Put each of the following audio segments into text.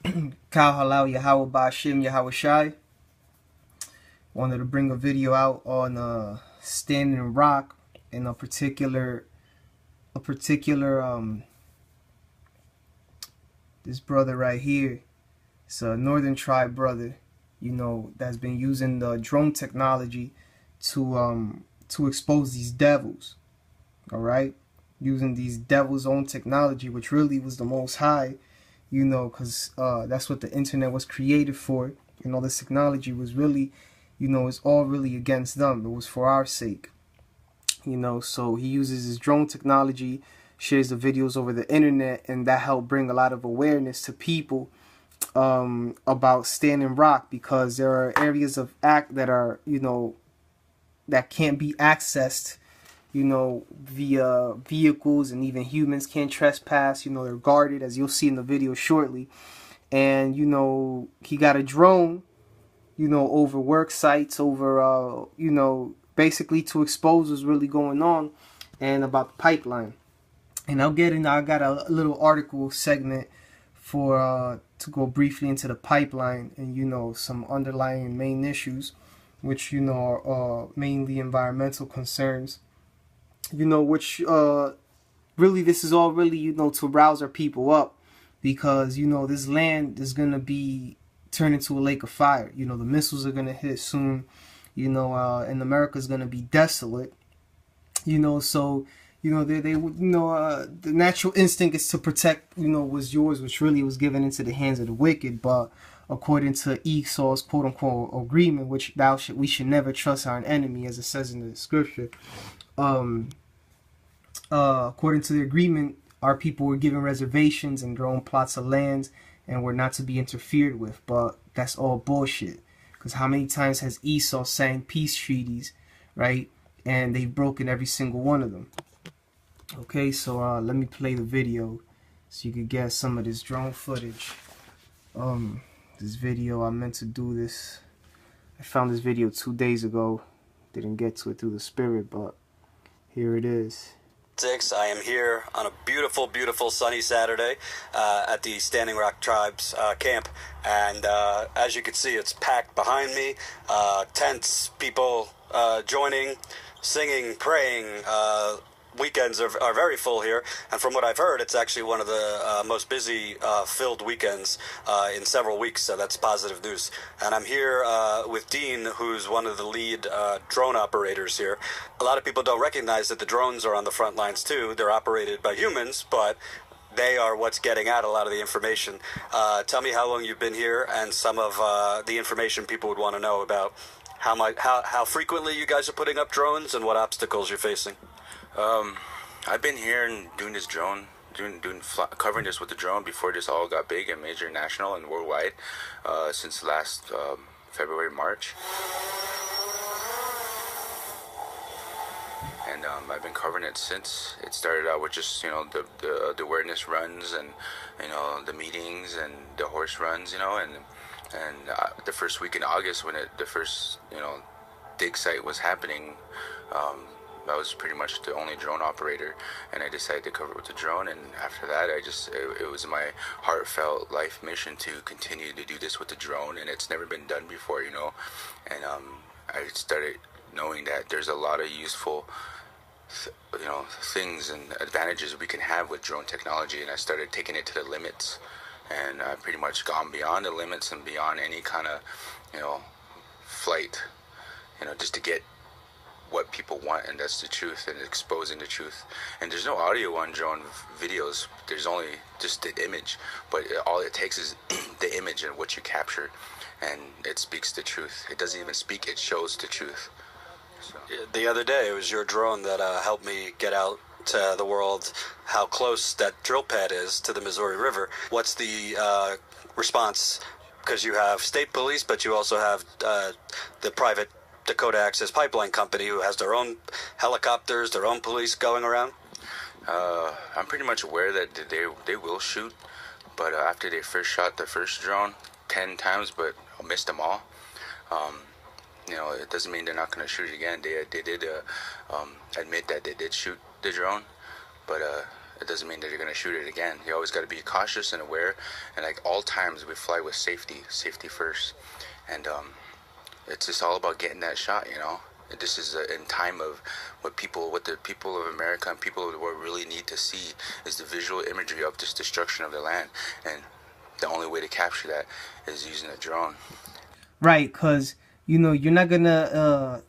Kal Halal Yahweh Bashim Yahweh Shai. Wanted to bring a video out on Standing Rock and a particular this brother right here. It's a Northern Tribe brother, that's been using the drone technology to expose these devils. All right, using these devils' own technology, which really was the Most High, because that's what the internet was created for. This technology was really, it's all really against them. It was for our sake. So he uses his drone technology, shares the videos over the internet, and that helped bring a lot of awareness to people about Standing Rock, because there are areas of that are, that can't be accessed, via vehicles, and even humans can't trespass. They're guarded, as you'll see in the video shortly. And, he got a drone, over work sites, over, basically to expose what's really going on and about the pipeline. And I got a little article segment for to go briefly into the pipeline and some underlying main issues, which are mainly environmental concerns, which really this is all really to rouse our people up, because this land is gonna be turned into a lake of fire. The missiles are gonna hit soon, and America's gonna be desolate. So the natural instinct is to protect, what's yours, which really was given into the hands of the wicked. But according to Esau's quote-unquote agreement, which we should never trust our enemy, as it says in the scripture. According to the agreement, our people were given reservations and their own plots of lands, and were not to be interfered with. But that's all bullshit. Because how many times has Esau signed peace treaties, right? And they've broken every single one of them. Okay, so let me play the video so you could get some of this drone footage. This video, I meant to do this. I found this video 2 days ago. Didn't get to it through the spirit, but here it is. I am here on a beautiful, beautiful sunny Saturday at the Standing Rock Tribes camp, and as you can see, it's packed behind me. Tents, people joining, singing, praying. Weekends are very full here, and from what I've heard, it's actually one of the most busy filled weekends in several weeks, so that's positive news. And I'm here with Dean, who's one of the lead drone operators here. A lot of people don't recognize that the drones are on the front lines too. They're operated by humans, but they are what's getting out a lot of the information. Tell me how long you've been here, and some of the information people would want to know about how frequently you guys are putting up drones and what obstacles you're facing. I've been here and doing this drone, covering this with the drone before this all got big and major, national and worldwide, since last February, March. And I've been covering it since. It started out with just the awareness runs and the meetings and the horse runs, and the first week in August when the first dig site was happening. I was pretty much the only drone operator, and I decided to cover it with the drone. And after that, it was my heartfelt life mission to continue to do this with the drone, and it's never been done before, And I started knowing that there's a lot of useful, things and advantages we can have with drone technology, and I started taking it to the limits, and I've pretty much gone beyond the limits and beyond any kind of, flight, just to get what people want, and that's the truth, and exposing the truth. And there's no audio on drone videos, there's only just the image, but all it takes is the image and what you capture, and it speaks the truth. It doesn't even speak, it shows the truth. So. The other day, it was your drone that helped me get out to the world how close that drill pad is to the Missouri River. What's the response? Because you have state police, but you also have the private Dakota Access Pipeline Company, who has their own helicopters, their own police going around. I'm pretty much aware that they will shoot, but after they first shot the first drone 10 times, but missed them all, it doesn't mean they're not going to shoot it again. They did admit that they did shoot the drone, but it doesn't mean that you're going to shoot it again. You always got to be cautious and aware, and like all times we fly with safety first, and it's just all about getting that shot, you know. This is in time of what the people of America and people of the world really need to see is the visual imagery of this destruction of the land, and the only way to capture that is using a drone. Right, because, you know, you're not gonna,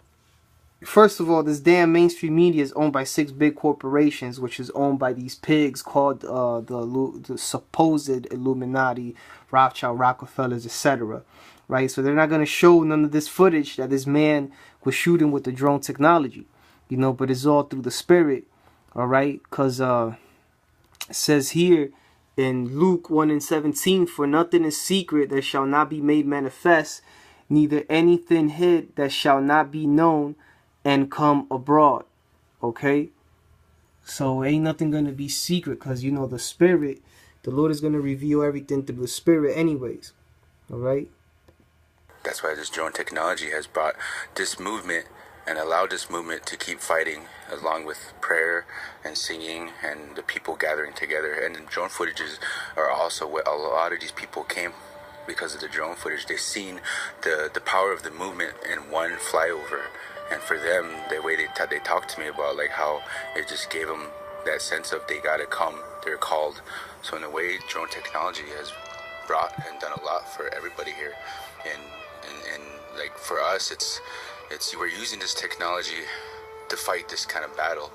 first of all, this damn mainstream media is owned by 6 big corporations, which is owned by these pigs called the supposed Illuminati, Rothschild, Rockefellers, etc. Right, so they're not gonna show none of this footage that this man was shooting with the drone technology, you know, but it's all through the spirit, all right, because it says here in Luke 1:17, for nothing is secret that shall not be made manifest, neither anything hid that shall not be known and come abroad. Okay, so ain't nothing gonna be secret, because, you know, the spirit, the Lord is gonna reveal everything through the spirit anyways. All right, that's why this drone technology has brought this movement and allowed this movement to keep fighting, along with prayer and singing and the people gathering together. And the drone footages are also what a lot of these people came because of the drone footage. They've seen the power of the movement in one flyover, and for them, the way they talked to me about like how it just gave them that sense of they gotta come, they're called. So in a way, drone technology has brought and done a lot for everybody here, and like for us, it's we're using this technology to fight this kind of battle.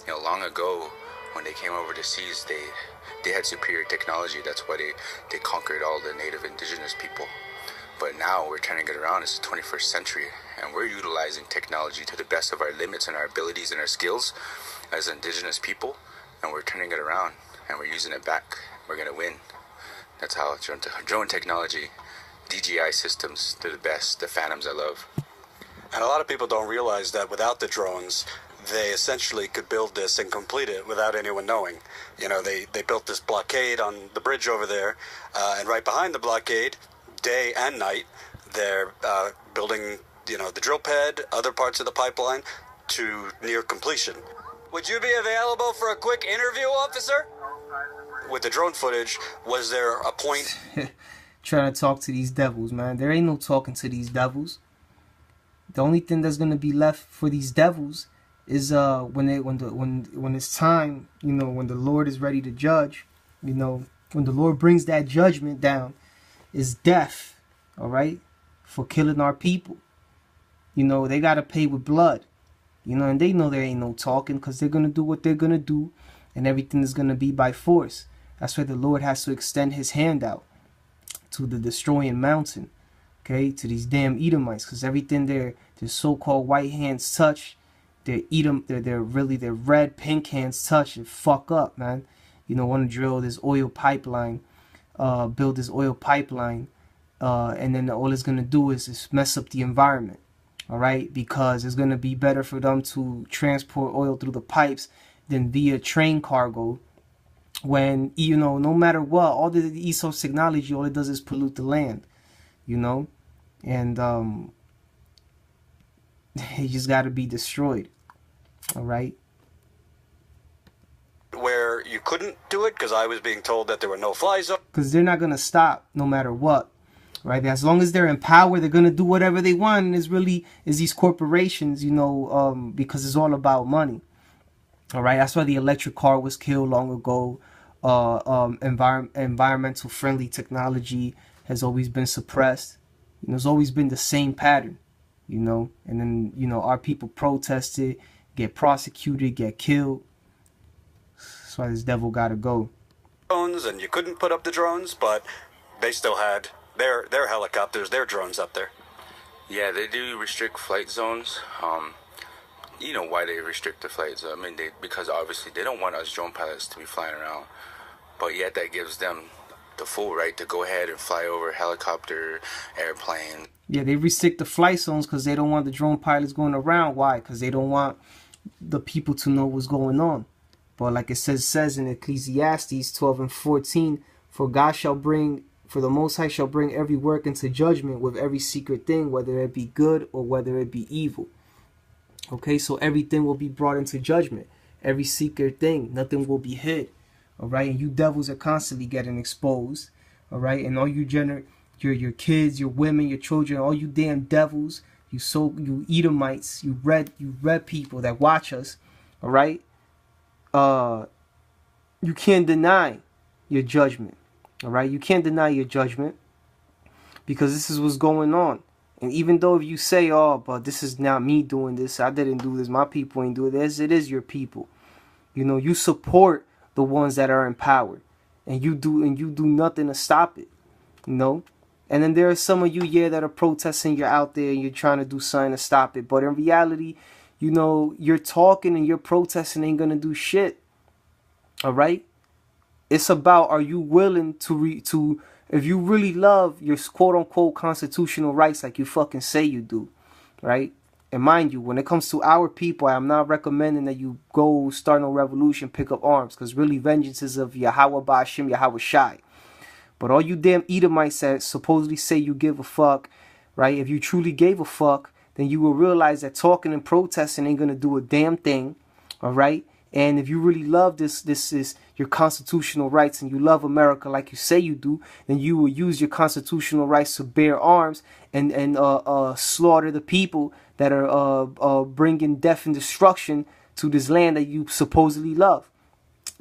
You know, long ago when they came over the seas, they had superior technology. That's why they conquered all the native indigenous people. But now we're turning it around. It's the 21st century, and we're utilizing technology to the best of our limits and our abilities and our skills as indigenous people, and we're turning it around and we're using it back. We're gonna win. That's how drone technology, DJI systems, they're the best. The Phantoms I love. And a lot of people don't realize that without the drones, they essentially could build this and complete it without anyone knowing. You know, they built this blockade on the bridge over there, and right behind the blockade, day and night, they're building, you know, the drill pad, other parts of the pipeline to near completion. Would you be available for a quick interview, officer? With the drone footage, was there a point? Trying to talk to these devils, man. There ain't no talking to these devils. The only thing that's gonna be left for these devils is when it's time, you know, when the Lord is ready to judge, you know, when the Lord brings that judgment down, is death, all right, for killing our people. You know, they gotta pay with blood, you know, and they know there ain't no talking, because they're gonna do what they're gonna do, and everything is gonna be by force. That's why the Lord has to extend his hand out to the destroying mountain, okay, to these damn Edomites, because everything their so-called white hands touch, their red, pink hands touch and fuck up, man. You know, want to drill this oil pipeline, build this oil pipeline, and then all it's gonna do is mess up the environment, all right, because it's gonna be better for them to transport oil through the pipes than via train cargo. When, you know, no matter what, all the ESOS technology, all it does is pollute the land, you know, and it just got to be destroyed, all right? Where you couldn't do it, because I was being told that there were no fly zones. Because they're not going to stop no matter what, right? As long as they're in power, they're going to do whatever they want, and it's really is these corporations, you know, because it's all about money. All right, that's why the electric car was killed long ago. Environmental friendly technology has always been suppressed. You know, it's always been the same pattern, you know. And then, you know, our people protested, get prosecuted, get killed. That's why this devil gotta go. Drones, and you couldn't put up the drones, but they still had their helicopters, their drones up there. Yeah, they do restrict flight zones. You know why they restrict the flights? I mean, because obviously they don't want us drone pilots to be flying around, but yet that gives them the full right to go ahead and fly over helicopter, airplane. Yeah, they restrict the flight zones because they don't want the drone pilots going around. Why? Because they don't want the people to know what's going on. But like it says in Ecclesiastes 12:14, for the Most High shall bring every work into judgment with every secret thing, whether it be good or whether it be evil. Okay, so everything will be brought into judgment. Every secret thing, nothing will be hid. all right? And you devils are constantly getting exposed, all right? And all you your kids, your women, your children, all you damn devils, you Edomites, you red people that watch us, all right? You can't deny your judgment, all right? You can't deny your judgment, because this is what's going on. And even though if you say, oh, but this is not me doing this, I didn't do this, my people ain't doing this, it is your people. You know, you support the ones that are in power, and you do nothing to stop it, you know. And then there are some of you, yeah, that are protesting, you're out there and you're trying to do something to stop it. But in reality, you know, you're talking and you're protesting ain't gonna do shit. All right? It's about, are you willing to if you really love your quote unquote constitutional rights like you fucking say you do, right? And mind you, when it comes to our people, I'm not recommending that you go start no revolution, pick up arms, because really vengeance is of Yahweh Ba'ashim, Yahweh Shai. But all you damn Edomites that supposedly say you give a fuck, right? If you truly gave a fuck, then you will realize that talking and protesting ain't gonna do a damn thing, all right? And if you really love this is your constitutional rights, and you love America like you say you do, then you will use your constitutional rights to bear arms and slaughter the people that are bringing death and destruction to this land that you supposedly love.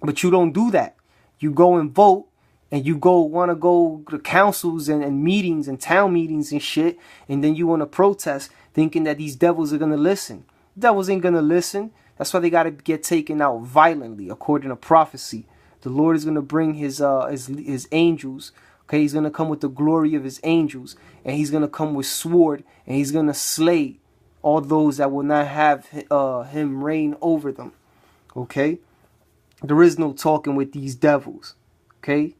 But you don't do that. You go and vote, and you want to go to councils and meetings and town meetings and shit, and then you want to protest thinking that these devils are going to listen. Devils ain't going to listen. That's why they got to get taken out violently, according to prophecy. The Lord is going to bring his angels. Okay, he's going to come with the glory of his angels, and he's going to come with sword, and he's going to slay all those that will not have him reign over them. Okay? There is no talking with these devils. Okay?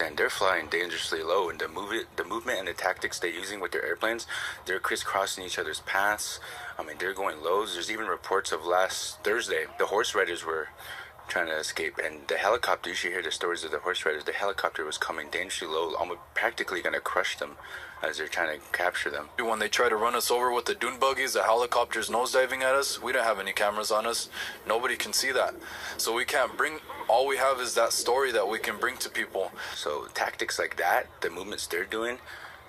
And they're flying dangerously low, and the movement and the tactics they're using with their airplanes, they're crisscrossing each other's paths. I mean, they're going low. There's even reports of last Thursday, the horse riders were trying to escape, and the helicopter, you should hear the stories of the horse riders, the helicopter was coming dangerously low, almost practically going to crush them as they're trying to capture them. When they try to run us over with the dune buggies, the helicopters nosediving at us, we don't have any cameras on us. Nobody can see that. So we can't bring, all we have is that story that we can bring to people. So tactics like that, the movements they're doing,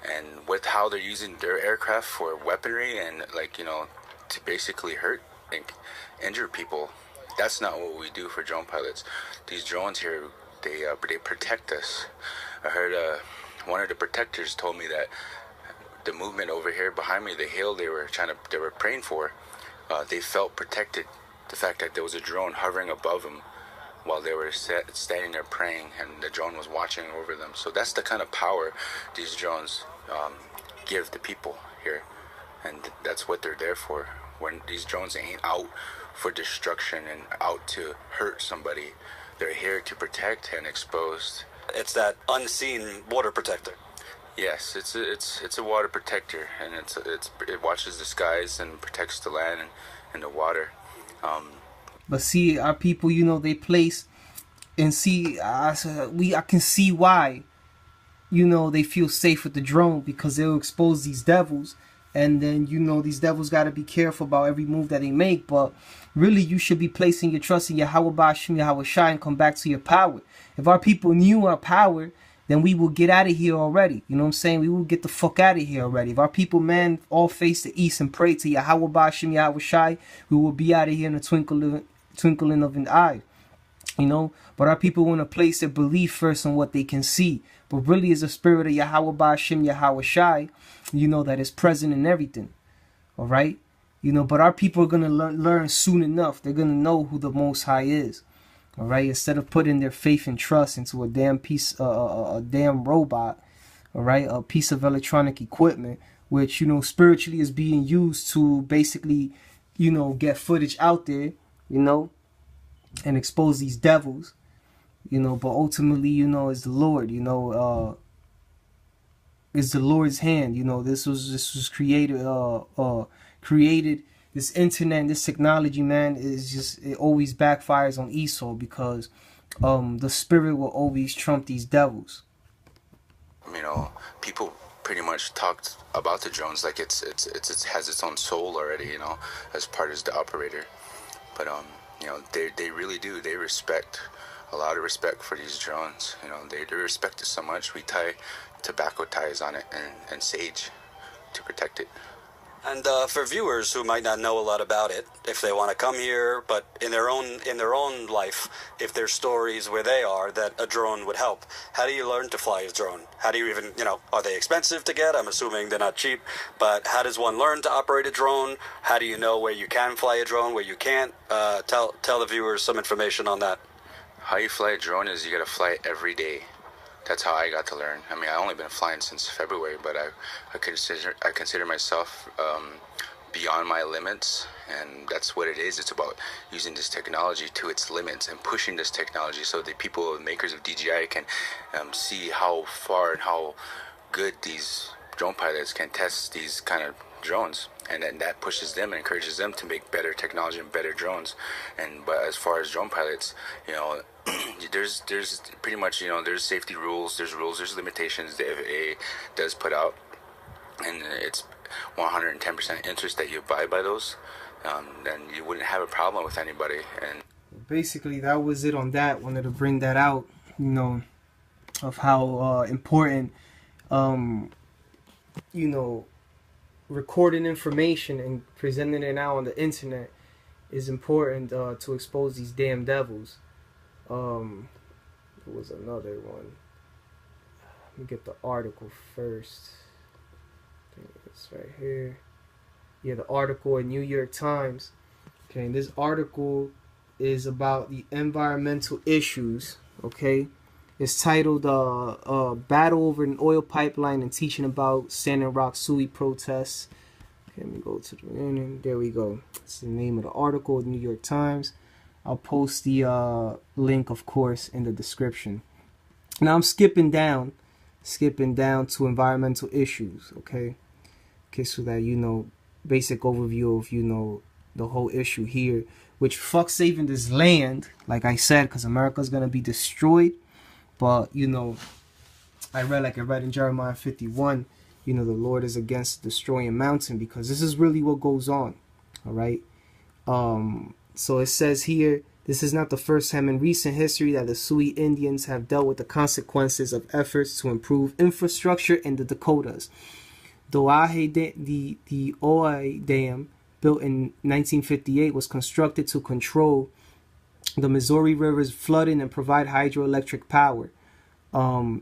and with how they're using their aircraft for weaponry and, like, you know, to basically hurt and injure people, that's not what we do for drone pilots. These drones here, they protect us. I heard one of the protectors told me that the movement over here behind me, the hill they were praying for, they felt protected. The fact that there was a drone hovering above them while they were standing there praying, and the drone was watching over them. So that's the kind of power these drones give the people here, and that's what they're there for. When these drones ain't out for destruction and out to hurt somebody, they're here to protect and expose. It's that unseen water protector. Yes, it's a water protector, and it watches the skies and protects the land and the water. But see, our people, you know, they place, and see, I can see why, you know, they feel safe with the drone, because they'll expose these devils. And then, you know, these devils got to be careful about every move that they make. But really, you should be placing your trust in Yahweh Ba'ashim, Yahweh Shai, and come back to your power. If our people knew our power, then we will get out of here already. You know what I'm saying? We will get the fuck out of here already. If our people, man, all face the east and pray to Yahweh Ba'ashim, Yahweh Shai, we will be out of here in a twinkling of an eye. You know? But our people want to place their belief first on what they can see. But really, is the spirit of Yahweh Ba'ashim, Yahweh Shai, you know, that is present in everything. All right? You know, but our people are going to learn soon enough. They're going to know who the Most High is. All right? Instead of putting their faith and trust into a damn piece, a damn robot, all right? A piece of electronic equipment, which, you know, spiritually is being used to basically, you know, get footage out there, you know, and expose these devils. You know, but ultimately, you know, it's the Lord, you know, it's the Lord's hand. You know, this was created, this internet, this technology, man, is just, it always backfires on Esau, because the spirit will always trump these devils. You know, people pretty much talked about the drones like it has its own soul already, you know, as part of the operator. But they really do. They respect, a lot of respect for these drones. They respect it so much. We tie tobacco ties on it and sage to protect it. And for viewers who might not know a lot about it, if they want to come here, but in their own life, if there's stories where they are that a drone would help, how do you learn to fly a drone? How do you even, are they expensive to get? I'm assuming they're not cheap, but how does one learn to operate a drone? How do you know where you can fly a drone, where you can't? Tell the viewers some information on that. How you fly a drone is you got to fly it every day. That's how I got to learn. I mean, I've only been flying since February, but I consider myself beyond my limits, and that's what it is. It's about using this technology to its limits and pushing this technology so the people, makers of DJI, can see how far and how good these drone pilots can test these kind of drones, and then that pushes them and encourages them to make better technology and better drones. But as far as drone pilots, there's pretty much, there's safety rules, there's limitations the FAA does put out, and it's 110% interest that you abide by those. Then you wouldn't have a problem with anybody. And basically that was it on that. Wanted to bring that out, of how important recording information and presenting it out on the internet is important to expose these damn devils. There was another one. Let me get the article first. I think it's right here. Yeah, the article in New York Times. Okay, and this article is about the environmental issues. Okay, it's titled "Battle Over an Oil Pipeline and Teaching About Standing Rock Suey Protests." Okay, let me go to the beginning. There we go. It's the name of the article, New York Times. I'll post the link, of course, in the description. Now I'm skipping down to environmental issues. Okay, so that basic overview of the whole issue here, which fuck saving this land, like I said, because America's gonna be destroyed. But I read in Jeremiah 51, the Lord is against destroying mountain, because this is really what goes on. All right. So it says here, this is not the first time in recent history that the Sioux Indians have dealt with the consequences of efforts to improve infrastructure in the Dakotas. The Ojai Dam, built in 1958, was constructed to control the Missouri River's flooding and provide hydroelectric power.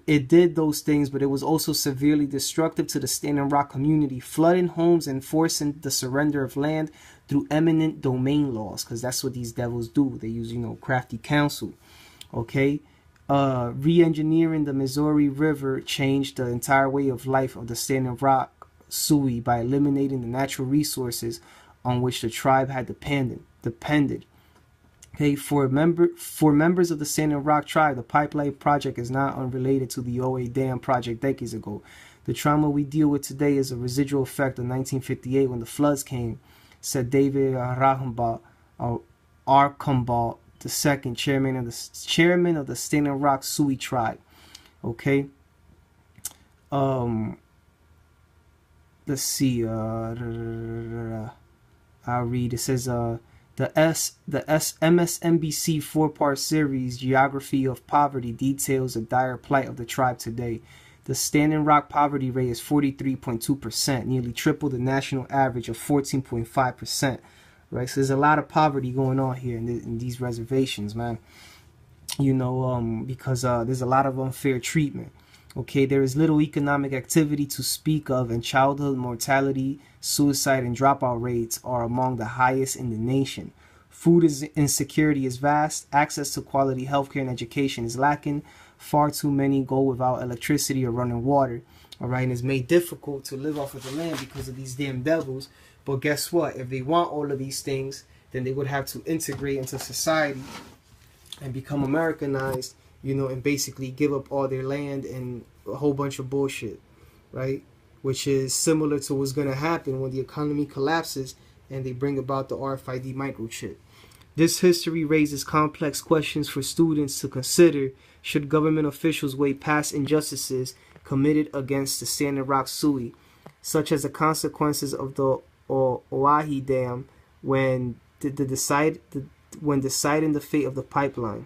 It did those things, but it was also severely destructive to the Standing Rock community, flooding homes and forcing the surrender of land through eminent domain laws, because that's what these devils do. They use, crafty counsel. Okay, re-engineering the Missouri River changed the entire way of life of the Standing Rock Sioux by eliminating the natural resources on which the tribe had depended. Okay, for members of the Standing Rock tribe, the pipeline project is not unrelated to the Ojai Dam project decades ago. The trauma we deal with today is a residual effect of 1958 when the floods came, said David Archambault II, chairman of the Standing Rock Sioux tribe. Okay. Let's see. I'll read. It says the MSNBC 4-part series Geography of Poverty details the dire plight of the tribe today. The Standing Rock poverty rate is 43.2%, nearly triple the national average of 14.5%. Right, so there's a lot of poverty going on here in these reservations, man. Because there's a lot of unfair treatment. Okay, there is little economic activity to speak of, and childhood mortality, suicide, and dropout rates are among the highest in the nation. Food insecurity is vast. Access to quality healthcare and education is lacking. Far too many go without electricity or running water. All right, and it's made difficult to live off of the land because of these damn devils. But guess what? If they want all of these things, then they would have to integrate into society and become Americanized, and basically give up all their land and a whole bunch of bullshit, right? Which is similar to what's going to happen when the economy collapses and they bring about the RFID microchip. This history raises complex questions for students to consider. Should government officials weigh past injustices committed against the Standing Rock Sioux, such as the consequences of the Ojai Dam, when the when deciding the fate of the pipeline.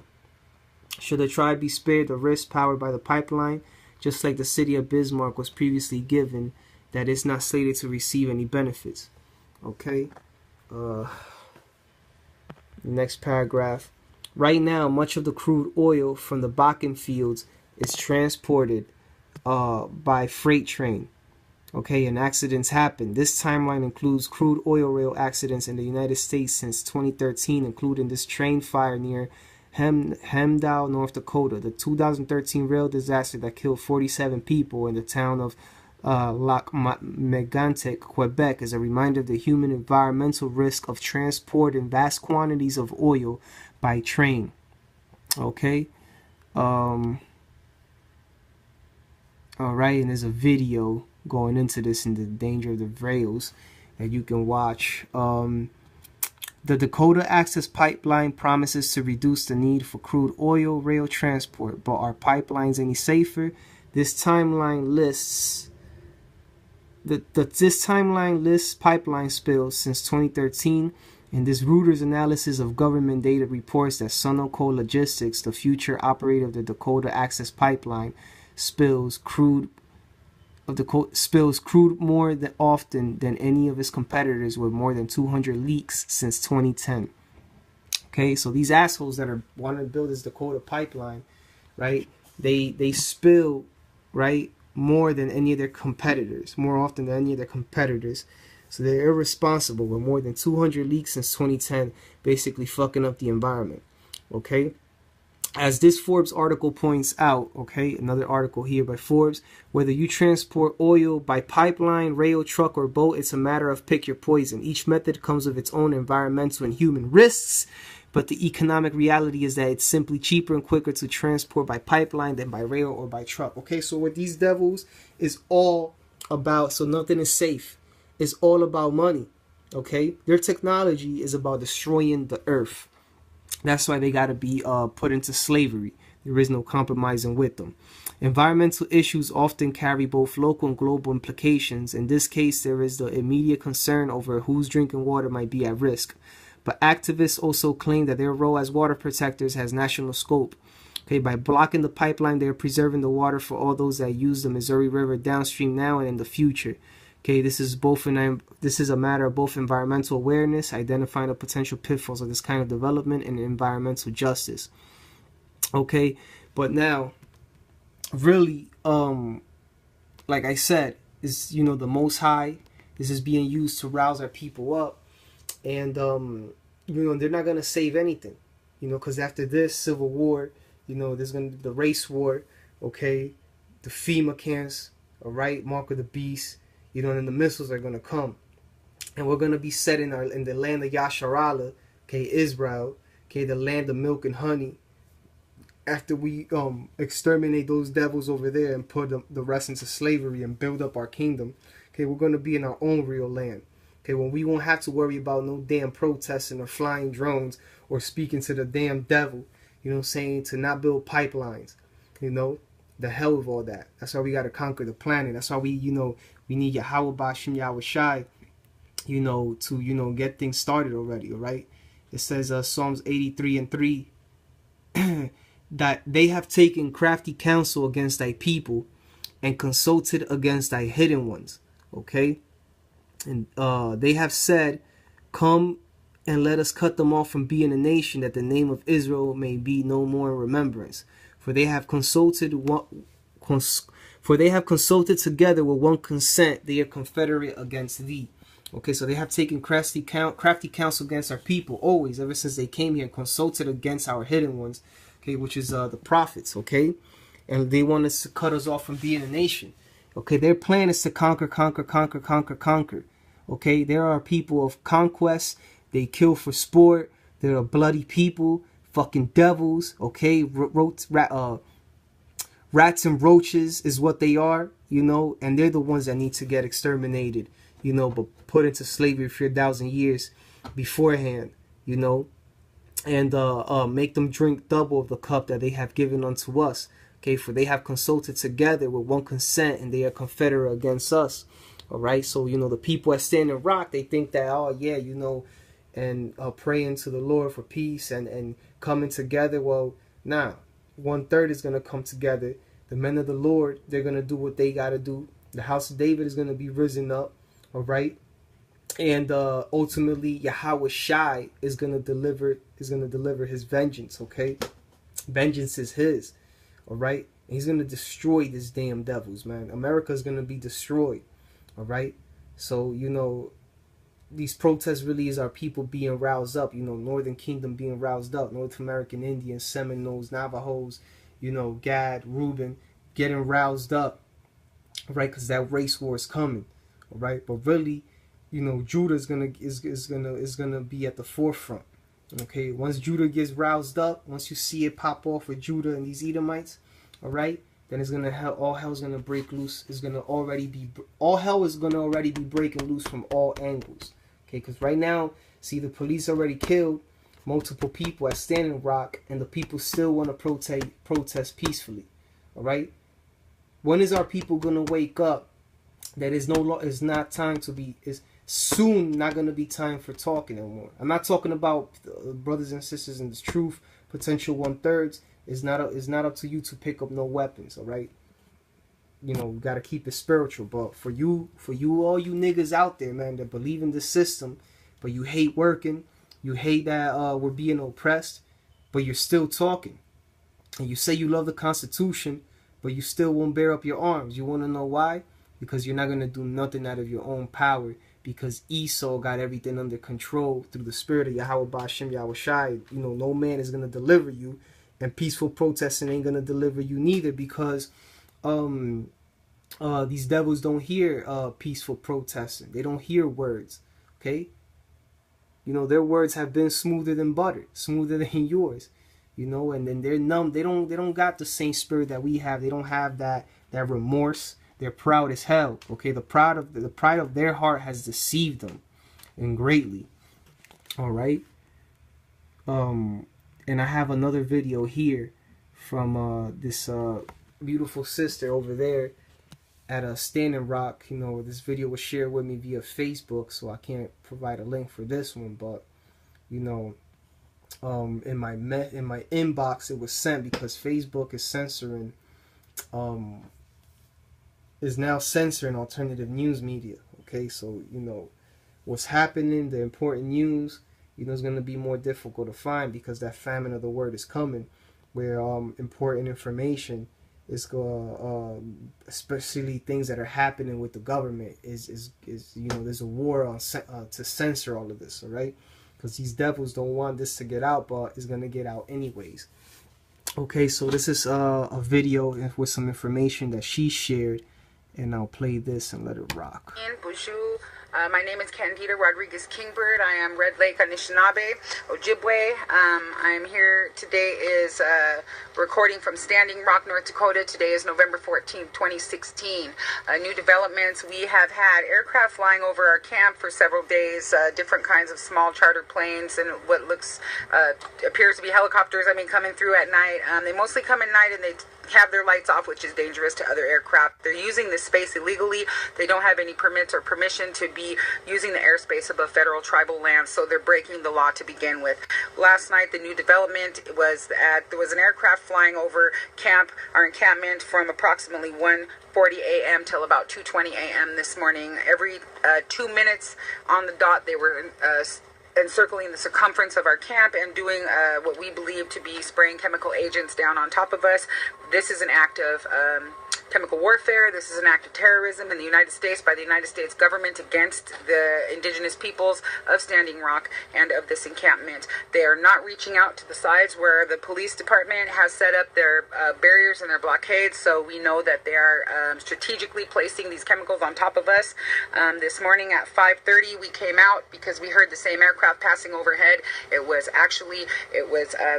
Should the tribe be spared the risk powered by the pipeline, just like the city of Bismarck was previously given, that it's not slated to receive any benefits? Okay. Next paragraph. Right now, much of the crude oil from the Bakken fields is transported by freight train. Okay, and accidents happen. This timeline includes crude oil rail accidents in the United States since 2013, including this train fire near Hemdale, North Dakota, the 2013 rail disaster that killed 47 people in the town of Lac Mégantic, Quebec, is a reminder of the human environmental risk of transporting vast quantities of oil by train. Okay. All right, and there's a video going into this and the danger of the rails that you can watch. The Dakota Access Pipeline promises to reduce the need for crude oil rail transport, but are pipelines any safer? This timeline lists pipeline spills since 2013, and this Reuters analysis of government data reports that Sunoco Logistics, the future operator of the Dakota Access Pipeline, spills crude more often than any of its competitors, with more than 200 leaks since 2010. Okay, so these assholes that are wanting to build this Dakota pipeline, right? They spill, right, more than any of their competitors, more often than any of their competitors. So they're irresponsible with more than 200 leaks since 2010, basically fucking up the environment. Okay. As this Forbes article points out, okay, another article here by Forbes, whether you transport oil by pipeline, rail, truck, or boat, it's a matter of pick your poison. Each method comes with its own environmental and human risks, but the economic reality is that it's simply cheaper and quicker to transport by pipeline than by rail or by truck. Okay, so what these devils is all about, so nothing is safe. It's all about money, okay? Their technology is about destroying the earth. That's why they got to be put into slavery. There is no compromising with them. Environmental issues often carry both local and global implications. In this case, there is the immediate concern over whose drinking water might be at risk. But activists also claim that their role as water protectors has national scope. Okay, by blocking the pipeline, they are preserving the water for all those that use the Missouri River downstream now and in the future. Okay, this is a matter of both environmental awareness, identifying the potential pitfalls of this kind of development, and environmental justice. Okay, but now, really, like I said, is the Most High. This is being used to rouse our people up, and they're not gonna save anything, because after this civil war, there's gonna be the race war. Okay, the FEMA camps, all right, mark of the beast. And the missiles are going to come. And we're going to be set in the land of Yasharallah, okay, Israel, okay, the land of milk and honey. After we exterminate those devils over there and put the rest into slavery and build up our kingdom, okay, we're going to be in our own real land. Okay, when we won't have to worry about no damn protesting or flying drones or speaking to the damn devil, saying to not build pipelines, the hell with all that. That's why we got to conquer the planet. That's why we need Yahweh Bashim Yahweh Shai, to, get things started already, all right? It says Psalms 83:3, that they have taken crafty counsel against thy people and consulted against thy hidden ones, okay? And they have said, come and let us cut them off from being a nation, that the name of Israel may be no more in remembrance. For they have consulted together with one consent. They are confederate against thee. Okay, so they have taken crafty counsel against our people, always, ever since they came here, and consulted against our hidden ones, okay, which is the prophets, okay? And they want us to cut us off from being a nation. Okay, their plan is to conquer. Okay, there are people of conquest. They kill for sport. They're a bloody people. Fucking devils, okay? Rats and roaches is what they are, and they're the ones that need to get exterminated, but put into slavery for 1,000 years beforehand, and make them drink double of the cup that they have given unto us, okay? For they have consulted together with one consent, and they are confederate against us, all right? So, the people at Standing Rock, they think that, oh, yeah, and praying to the Lord for peace and coming together. Well, now 1/3 is going to come together. The men of the Lord, they're going to do what they got to do. The house of David is going to be risen up, all right? And ultimately, Yahweh Shai is going to deliver his vengeance, okay? Vengeance is his, all right? And he's going to destroy these damn devils, man. America is going to be destroyed, all right? So, you know, these protests really is our people being roused up, you know, Northern Kingdom being roused up, North American Indians, Seminoles, Navajos, you know, Gad, Reuben, getting roused up, right? Because that race war is coming, all right? But really, you know, Judah is gonna be at the forefront. Okay, once Judah gets roused up, once you see it pop off with Judah and these Edomites, all right, then it's gonna all hell's gonna break loose. All hell is gonna already be breaking loose from all angles. Okay, because right now, see, the police already killed multiple people at Standing Rock, and the people still want to protest peacefully. All right, when is our people gonna wake up that is not time to be soon not going to be time for talking anymore? I'm not talking about brothers and sisters in this truth, potential 1/3. It's not up to you to pick up no weapons, all right? You know, we got to keep it spiritual. But for you, all you niggas out there, man, that believe in the system, but you hate working, you hate that we're being oppressed, but you're still talking. And you say you love the Constitution, but you still won't bear up your arms. You want to know why? Because you're not going to do nothing out of your own power. Because Esau got everything under control through the spirit of Yahweh Ba'ashem Yahweh Shai. You know, no man is going to deliver you. And peaceful protesting ain't going to deliver you neither. Because these devils don't hear peaceful protesting. They don't hear words. Okay? You know, their words have been smoother than butter. Smoother than yours. You know, and then they're numb. They don't got the same spirit that we have. They don't have that remorse. They're proud as hell. Okay, the pride of their heart has deceived them, and greatly. All right. And I have another video here from this beautiful sister over there at Standing Rock. You know, this video was shared with me via Facebook, so I can't provide a link for this one. But you know, in my inbox it was sent because Facebook is censoring. Is now censoring alternative news media. Okay, so you know what's happening, the important news, you know, is going to be more difficult to find because that famine of the word is coming, where important information is going, especially things that are happening with the government, is you know, there's a war on to censor all of this. All right, because these devils don't want this to get out, but it's going to get out anyways. Okay, so this is a video with some information that she shared. And I'll play this and let it rock. My name is Candida Rodriguez Kingbird. I am Red Lake Anishinaabe, Ojibwe. I'm here today is recording from Standing Rock, North Dakota. Today is November 14th, 2016. New developments. We have had aircraft flying over our camp for several days, different kinds of small charter planes and what appears to be helicopters, coming through at night. They mostly come at night and they have their lights off, which is dangerous to other aircraft. They're using this space illegally. They don't have any permits or permission to be using the airspace above federal tribal lands, so they're breaking the law to begin with. Last night, the new development was that there was an aircraft flying over our encampment from approximately 1:40 a.m. till about 2:20 a.m. this morning. Every 2 minutes on the dot, they were encircling the circumference of our camp and doing what we believe to be spraying chemical agents down on top of us. This is an act of chemical warfare. This is an act of terrorism in the United States by the United States government against the indigenous peoples of Standing Rock and of this encampment. They are not reaching out to the sides where the police department has set up their barriers and their blockades, so we know that they are strategically placing these chemicals on top of us. This morning at 5:30 we came out because we heard the same aircraft passing overhead. It was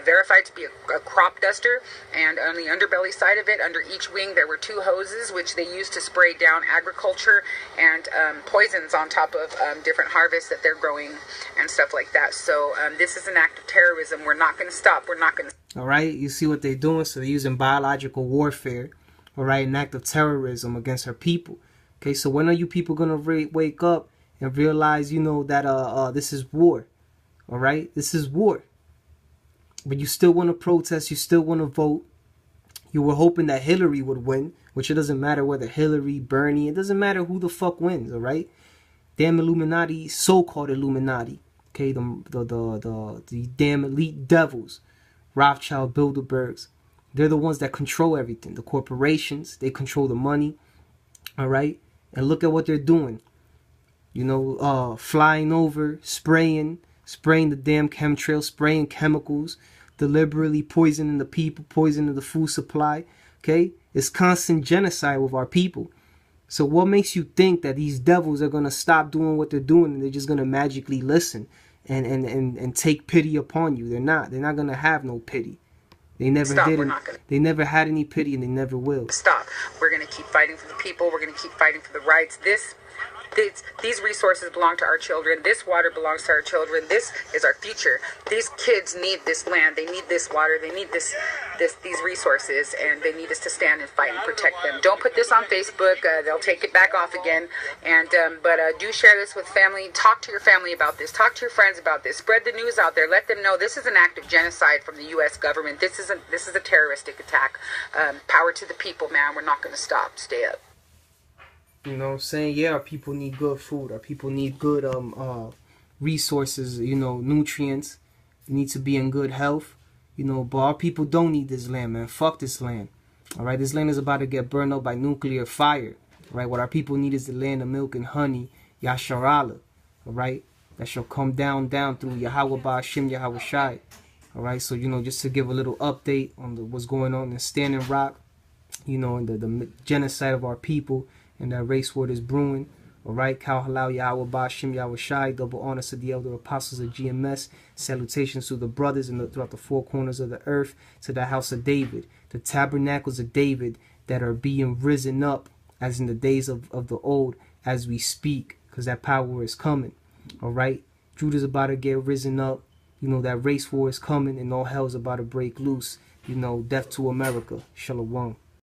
verified to be a crop duster, and on the underbelly side of it, under each wing, there were 2 hoses which they use to spray down agriculture and poisons on top of different harvests that they're growing and stuff like that. So this is an act of terrorism. We're not going to stop. We're not going to. All right, you see what they're doing. So they're using biological warfare, all right, an act of terrorism against our people. Okay, so when are you people going to wake up and realize, you know, that this is war? All right? This is war. But you still want to protest. You still want to vote. You were hoping that Hillary would win, which it doesn't matter whether Hillary, Bernie, it doesn't matter who the fuck wins, all right? Damn Illuminati, so-called Illuminati, okay? The damn elite devils, Rothschild, Bilderbergs, they're the ones that control everything. The corporations, they control the money, all right? And look at what they're doing. You know, flying over, spraying the damn chemtrails, spraying chemicals, deliberately poisoning the people, poisoning the food supply, okay? It's constant genocide with our people. So what makes you think that these devils are going to stop doing what they're doing and they're just going to magically listen and take pity upon you? They're not. They're not going to have no pity. They never did. They never had any pity, and they never will. Stop. We're going to keep fighting for the people. We're going to keep fighting for the rights. These resources belong to our children. This water belongs to our children. This is our future. These kids need this land. They need this water. They need these resources, and they need us to stand and fight and protect them. Don't put this on Facebook. They'll take it back off again. And but do share this with family. Talk to your family about this. Talk to your friends about this. Spread the news out there. Let them know this is an act of genocide from the U.S. government. This is a terroristic attack. Power to the people, man. We're not going to stop. Stay up. You know what I'm saying? Yeah, our people need good food. Our people need good resources, you know, nutrients. They need to be in good health. You know, but our people don't need this land, man. Fuck this land. All right, this land is about to get burned up by nuclear fire. All right, what our people need is the land of milk and honey, Yasharala. All right, that shall come down through Yahweh Ba'ashim Yahweh Shai. All right, so, you know, just to give a little update on what's going on in Standing Rock, you know, and the genocide of our people, and that race war is brewing. All right, Kal Halal Yahweh Ba'ashim Yahweh Shai. Double honors to the elder apostles of GMS. Salutations to the brothers throughout the four corners of the earth, to the house of David, the tabernacles of David that are being risen up as in the days of the old as we speak, because that power is coming. All right, Judah's about to get risen up. You know, that race war is coming, and all hell's about to break loose. You know, death to America. Shalom.